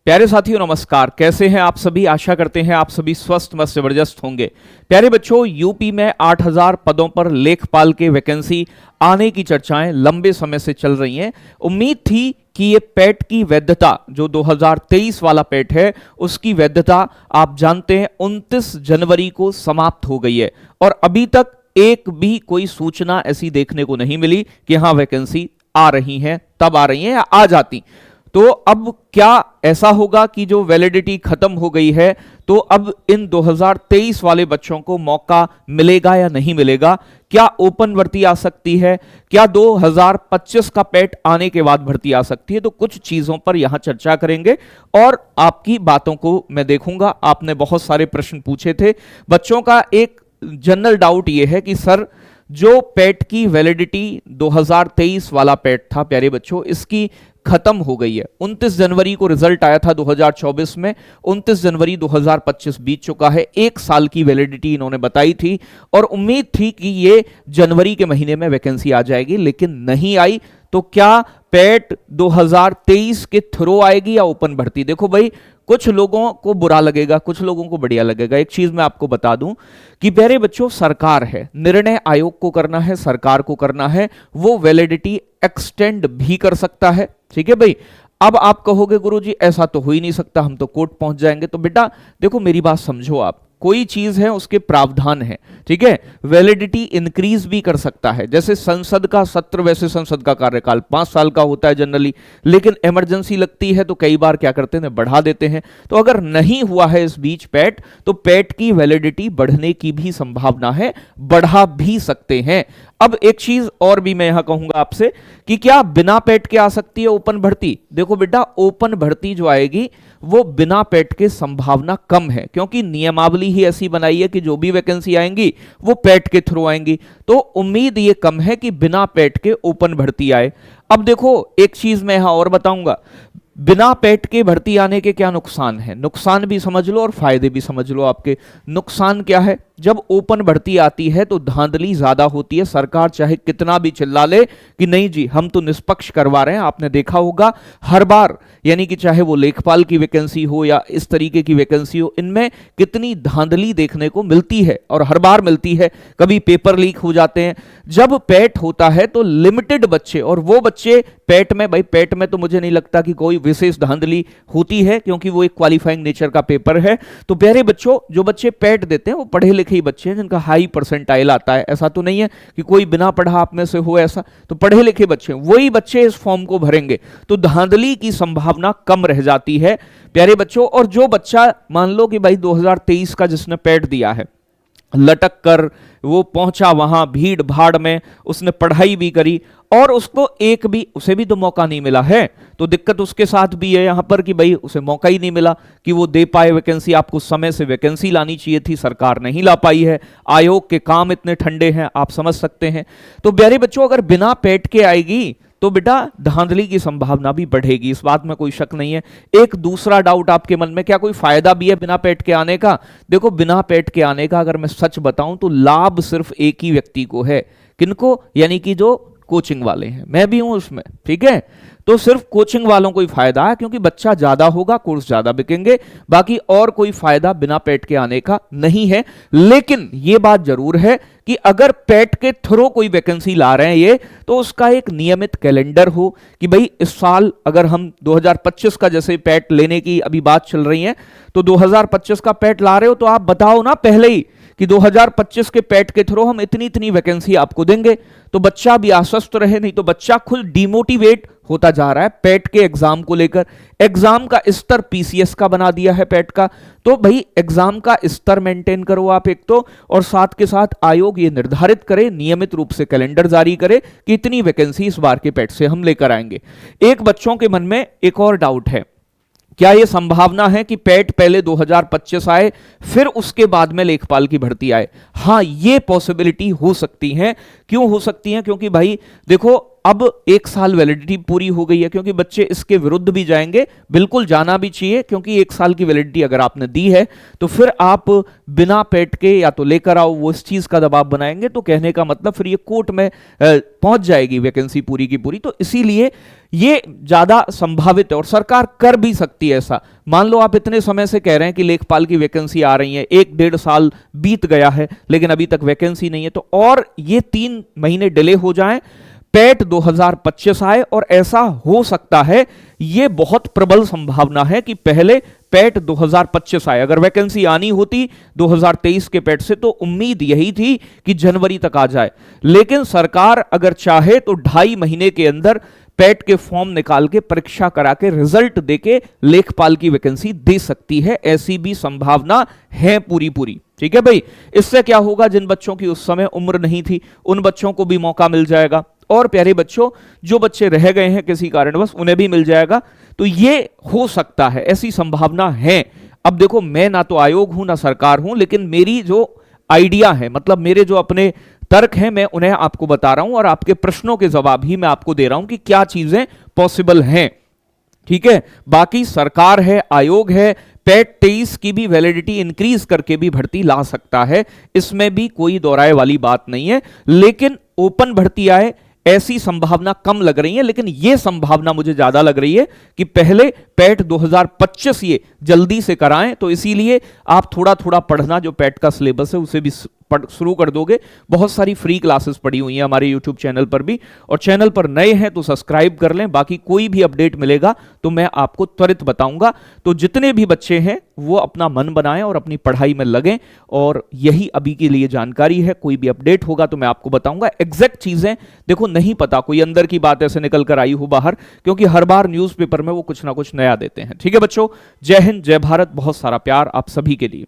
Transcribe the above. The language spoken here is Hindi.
प्यारे साथियों नमस्कार, कैसे हैं आप सभी। आशा करते हैं आप सभी स्वस्थ मस्त जबरदस्त होंगे। प्यारे बच्चों, यूपी में 8000 पदों पर लेखपाल के वैकेंसी आने की चर्चाएं लंबे समय से चल रही हैं। उम्मीद थी कि ये पेट की वैधता, जो 2023 वाला पेट है, उसकी वैधता आप जानते हैं 29 जनवरी को समाप्त हो गई है और अभी तक एक भी कोई सूचना ऐसी देखने को नहीं मिली कि हाँ वैकेंसी आ रही है, तब आ रही है या आ जाती। तो अब क्या ऐसा होगा कि जो वैलिडिटी खत्म हो गई है तो अब इन 2023 वाले बच्चों को मौका मिलेगा या नहीं मिलेगा? क्या ओपन भर्ती आ सकती है? क्या 2025 का पेट आने के बाद भर्ती आ सकती है? तो कुछ चीजों पर यहां चर्चा करेंगे और आपकी बातों को मैं देखूंगा। आपने बहुत सारे प्रश्न पूछे थे। बच्चों का एक जनरल डाउट यह है कि सर, जो पेट की वैलिडिटी 2023 वाला पेट था, प्यारे बच्चों, इसकी खत्म हो गई है। 29 जनवरी को रिजल्ट आया था 2024 में, 29 जनवरी 2025 बीत चुका है। एक साल की वैलिडिटी इन्होंने बताई थी और उम्मीद थी कि ये जनवरी के महीने में वैकेंसी आ जाएगी, लेकिन नहीं आई। तो क्या पेट 2023 के थ्रू आएगी या ओपन भर्ती? देखो भाई, कुछ लोगों को बुरा लगेगा, कुछ लोगों को बढ़िया लगेगा। एक चीज मैं आपको बता दूं कि प्यारे बच्चों, सरकार है, निर्णय आयोग को करना है, सरकार को करना है, वो वैलिडिटी एक्सटेंड भी कर सकता है। ठीक है भाई। अब आप कहोगे गुरुजी ऐसा तो हो ही नहीं सकता, हम तो कोर्ट पहुंच जाएंगे। तो बेटा देखो, मेरी बात समझो आप, कोई चीज है उसके प्रावधान है। ठीक है, वैलिडिटी इंक्रीज भी कर सकता है। जैसे संसद का सत्र, वैसे संसद का कार्यकाल 5 साल का होता है जनरली, लेकिन इमरजेंसी लगती है तो कई बार क्या करते हैं, बढ़ा देते हैं। तो अगर नहीं हुआ है इस बीच पेट, तो पेट की वैलिडिटी बढ़ने की भी संभावना है, बढ़ा भी सकते हैं। अब एक चीज और भी मैं यहां कहूंगा आपसे कि क्या बिना पेट के आ सकती है ओपन भर्ती? देखो बेटा, ओपन भर्ती जो आएगी वो बिना पेट के संभावना कम है, क्योंकि नियमावली ही ऐसी बनाई है कि जो भी वैकेंसी आएंगी वो पेट के थ्रू आएंगी। तो उम्मीद ये कम है कि बिना पेट के ओपन भर्ती आए। अब देखो, एक चीज मैं यहां और बताऊंगा, बिना पेट के भर्ती आने के क्या नुकसान है। नुकसान भी समझ लो और फायदे भी समझ लो आपके। नुकसान क्या है? जब ओपन भर्ती आती है तो धांधली ज्यादा होती है। सरकार चाहे कितना भी चिल्ला ले कि नहीं जी हम तो निष्पक्ष करवा रहे हैं, आपने देखा होगा हर बार, यानी कि चाहे वो लेखपाल की वैकेंसी हो या इस तरीके की वैकेंसी हो, इनमें कितनी धांधली देखने को मिलती है और हर बार मिलती है। कभी पेपर लीक हो जाते हैं। जब पेट होता है तो लिमिटेड बच्चे, और वो बच्चे पेट में, भाई पेट में तो मुझे नहीं लगता कि कोई विशेष धांधली होती है, क्योंकि वो एक क्वालिफाइंग नेचर का पेपर है। तो प्यारे बच्चों, जो बच्चे पेट देते हैं वो पढ़े लिखे ही बच्चे हैं, जिनका हाई परसेंटाइल आता है। ऐसा तो नहीं है कि कोई बिना पढ़ा आप में से हो, ऐसा तो पढ़े लिखे बच्चे, वही बच्चे इस फॉर्म को भरेंगे, तो धांधली की संभावना कम रह जाती है प्यारे बच्चों। और जो बच्चा मान लो कि भाई 2023 का जिसने पेट दिया है, लटक कर वो पहुंचा वहां भीड़ भाड़ में, उसने पढ़ाई भी करी और उसको एक भी, उसे भी तो मौका नहीं मिला है, तो दिक्कत उसके साथ भी है यहां पर कि भाई उसे मौका ही नहीं मिला कि वो दे पाए वैकेंसी। आपको समय से वैकेंसी लानी चाहिए थी, सरकार नहीं ला पाई है। आयोग के काम इतने ठंडे हैं, आप समझ सकते हैं। तो प्यारे बच्चों, अगर बिना पेट के आएगी तो बेटा धांधली की संभावना भी बढ़ेगी, इस बात में कोई शक नहीं है। एक दूसरा डाउट आपके मन में, क्या कोई फायदा भी है बिना पेट के आने का? देखो, बिना पेट के आने का अगर मैं सच बताऊं तो लाभ सिर्फ एक ही व्यक्ति को है। किनको? यानी कि जो कोचिंग वाले हैं, मैं भी हूं उसमें। ठीक है, तो सिर्फ कोचिंग वालों को ही फायदा है, क्योंकि बच्चा ज्यादा होगा, कोर्स ज्यादा बिकेंगे। बाकी और कोई फायदा बिना पेट के आने का नहीं है। लेकिन यह बात जरूर है कि अगर पेट के थ्रू कोई वैकेंसी ला रहे हैं ये, तो उसका एक नियमित कैलेंडर हो कि भाई इस साल अगर हम 2025 का जैसे पेट लेने की अभी बात चल रही है, तो 2025 का पेट ला रहे हो तो आप बताओ ना पहले ही कि 2025 के पेट के थ्रू हम इतनी इतनी वैकेंसी आपको देंगे, तो बच्चा भी आश्वस्त रहे। नहीं तो बच्चा खुद डिमोटिवेट होता जा रहा है पेट के एग्जाम को लेकर। एग्जाम का स्तर पीसीएस का बना दिया है पेट का, तो भाई एग्जाम का स्तर मेंटेन करो आप एक तो, और साथ के साथ आयोग ये निर्धारित करे, नियमित रूप से कैलेंडर जारी करे कि इतनी वैकेंसी इस बार के पेट से हम लेकर आएंगे। एक बच्चों के मन में एक और डाउट है, क्या यह संभावना है कि पेट पहले 2025 आए फिर उसके बाद में लेखपाल की भर्ती आए? हां, यह पॉसिबिलिटी हो सकती है। क्यों हो सकती है? क्योंकि भाई देखो, अब 1 साल वैलिडिटी पूरी हो गई है, क्योंकि बच्चे इसके विरुद्ध भी जाएंगे, बिल्कुल जाना भी चाहिए, क्योंकि 1 साल की वैलिडिटी अगर आपने दी है तो फिर आप बिना पेट के या तो लेकर आओ, वो इस चीज का दबाव बनाएंगे, तो कहने का मतलब फिर ये कोर्ट में पहुंच जाएगी वैकेंसी पूरी की पूरी। तो इसीलिए ये ज्यादा संभावित है और सरकार कर भी सकती है ऐसा। मान लो आप इतने समय से कह रहे हैं कि लेखपाल की वैकेंसी आ रही है, 1-1.5 साल बीत गया है लेकिन अभी तक वैकेंसी नहीं है, तो और ये 3 महीने डिले हो जाएं, पैट 2025 आए, और ऐसा हो सकता है, ये बहुत प्रबल संभावना है कि पहले पैट 2025 आए। अगर वैकेंसी आनी होती 2023 के पैट से तो उम्मीद यही थी कि जनवरी तक आ जाए, लेकिन सरकार अगर चाहे तो 2.5 महीने के अंदर पैट के फॉर्म निकाल के परीक्षा करा के रिजल्ट देके लेखपाल की वैकेंसी दे सकती है, ऐसी भी संभावना है पूरी पूरी। ठीक है भाई, इससे क्या होगा, जिन बच्चों की उस समय उम्र नहीं थी उन बच्चों को भी मौका मिल जाएगा, और प्यारे बच्चों जो बच्चे रह गए हैं किसी कारणवश उन्हें भी मिल जाएगा। तो ये हो सकता है, ऐसी संभावना है। अब देखो, मैं ना तो आयोग हूं ना सरकार हूं, लेकिन मेरी जो आइडिया है, मतलब मेरे जो अपने तर्क हैं, मैं उन्हें आपको बता रहा हूं और आपके प्रश्नों के जवाब ही मैं आपको दे रहा हूं कि क्या चीजें पॉसिबल हैं। ठीक है, बाकी सरकार है, आयोग है, पैट 23 की भी वैलिडिटी इंक्रीज करके भी भर्ती ला सकता है, इसमें भी कोई दोहराए वाली बात नहीं है। लेकिन ओपन भर्ती आए ऐसी संभावना कम लग रही है, लेकिन यह संभावना मुझे ज्यादा लग रही है कि पहले पैट 2025 ये जल्दी से कराएं। तो इसीलिए आप थोड़ा थोड़ा पढ़ना, जो पैट का सिलेबस है उसे भी शुरू कर दोगे। बहुत सारी फ्री क्लासेस पड़ी हुई हैं हमारे यूट्यूब चैनल पर भी, और चैनल पर नए हैं तो सब्सक्राइब कर लें, बाकी कोई भी अपडेट मिलेगा तो मैं आपको त्वरित बताऊंगा। तो जितने भी बच्चे हैं वो अपना मन बनाएं और अपनी पढ़ाई में लगें, और यही अभी के लिए जानकारी है। कोई भी अपडेट होगा तो मैं आपको बताऊंगा। एग्जैक्ट चीजें देखो नहीं पता, कोई अंदर की बात ऐसे निकल कर आई हो बाहर, क्योंकि हर बार न्यूज़पेपर में वो कुछ ना कुछ नया देते हैं। ठीक है बच्चों, जय हिंद, जय भारत, बहुत सारा प्यार आप सभी के लिए।